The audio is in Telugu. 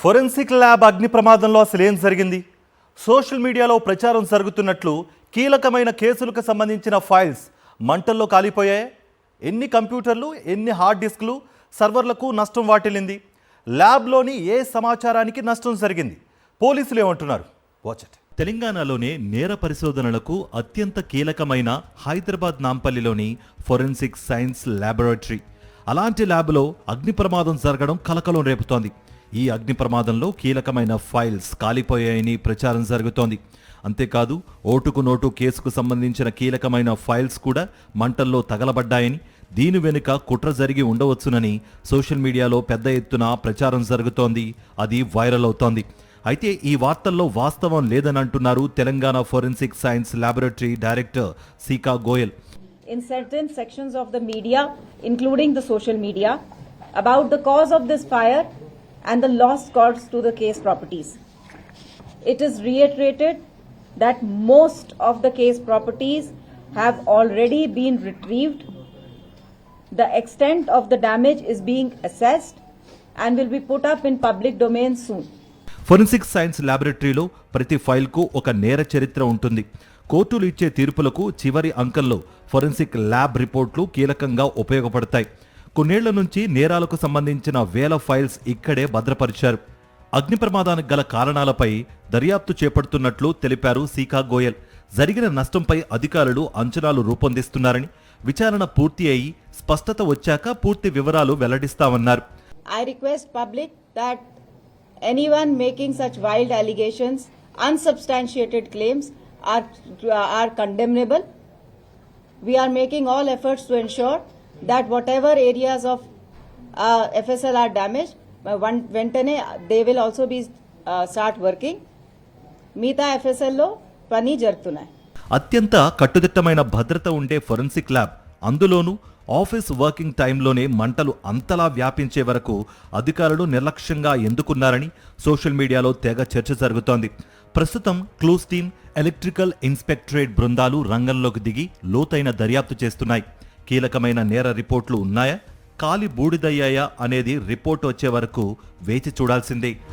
ఫోరెన్సిక్ ల్యాబ్ అగ్ని ప్రమాదంలో అసలు ఏం జరిగింది? సోషల్ మీడియాలో ప్రచారం జరుగుతున్నట్లు కీలకమైన కేసులకు సంబంధించిన ఫైల్స్ మంటల్లో కాలిపోయాయి. ఎన్ని కంప్యూటర్లు, ఎన్ని హార్డ్ డిస్క్లు, సర్వర్లకు నష్టం వాటిల్లింది? ల్యాబ్లోని ఏ సమాచారానికి నష్టం జరిగింది? పోలీసులు ఏమంటున్నారు? Watch it. తెలంగాణలోనే నేర పరిశోధనలకు అత్యంత కీలకమైన హైదరాబాద్ నాంపల్లిలోని ఫోరెన్సిక్ సైన్స్ ల్యాబొరేటరీ. అలాంటి ల్యాబ్లో అగ్ని ప్రమాదం జరగడం కలకలం రేపుతోంది. ఈ అగ్ని ప్రమాదంలో కీలకమైన ఫైల్స్ కాలిపోయాయని ప్రచారం జరుగుతోంది. అంతేకాదు, ఓటుకు నోటు కేసుకు సంబంధించిన కీలకమైన ఫైల్స్ కూడా మంటల్లో తగలబడ్డాయని, దీని వెనుక కుట్ర జరిగి ఉండవచ్చునని సోషల్ మీడియాలో పెద్ద ఎత్తున ప్రచారం జరుగుతోంది. అది వైరల్ అవుతోంది. అయితే ఈ వార్తల్లో వాస్తవం లేదని అంటున్నారు Telangana forensic science laboratory director Shikha Goel. In certain sections of the media, including the social media, about the cause of this fire and the loss caused to the case properties. It is reiterated that most of the case properties have already been retrieved. The extent of the damage is being assessed and will be put up in public domain soon. Forensic science ల్యాబొరేటరీలో ప్రతి ఫైల్కు ఒక నేర చరిత్ర ఉంటుంది. కోర్టులు ఇచ్చే తీర్పులకు చివరి అంకంలో ఫోరెన్సిక్ ల్యాబ్ రిపోర్ట్లు కీలకంగా ఉపయోగపడతాయి. కొన్నేళ్ల నుంచి నేరాలకు సంబంధించిన వేల ఫైల్స్ ఇక్కడే భద్రపరిచారు. అగ్ని ప్రమాదానికి గల కారణాలపై దర్యాప్తు చేపడుతున్నట్లు తెలిపారు సీకా గోయల్. జరిగిన నష్టంపై అధికారులు అంచనాలు రూపొందిస్తున్నారని, విచారణ పూర్తి అయి స్పష్టత వచ్చాక పూర్తి వివరాలు వెల్లడిస్తామన్నారు. I request public that anyone making such wild allegations, unsubstantiated claims are condemnable. We are making all efforts to ensure that whatever areas of FSL are damaged, ventane they will also be start working. Meeta FSL lo pani jartunayi. అత్యంత కట్టుదిట్టమైన భద్రత ఉండే ఫోరెన్సిక్ ల్యాబ్, అందులోనూ ఆఫీస్ వర్కింగ్ టైంలోనే మంటలు అంతలా వ్యాపించే వరకు అధికారులు నిర్లక్ష్యంగా ఎందుకున్నారని సోషల్ మీడియాలో తెగ చర్చ జరుగుతోంది. ప్రస్తుతం క్లూస్ టీమ్, ఎలక్ట్రికల్ ఇన్స్పెక్టరేట్ బృందాలు రంగంలోకి దిగి లోతైన దర్యాప్తు చేస్తున్నాయి. కీలకమైన నేర రిపోర్ట్లు ఉన్నాయా, కాలి బూడిదయ్యాయా అనేది రిపోర్టు వచ్చే వరకు వేచి చూడాల్సిందే.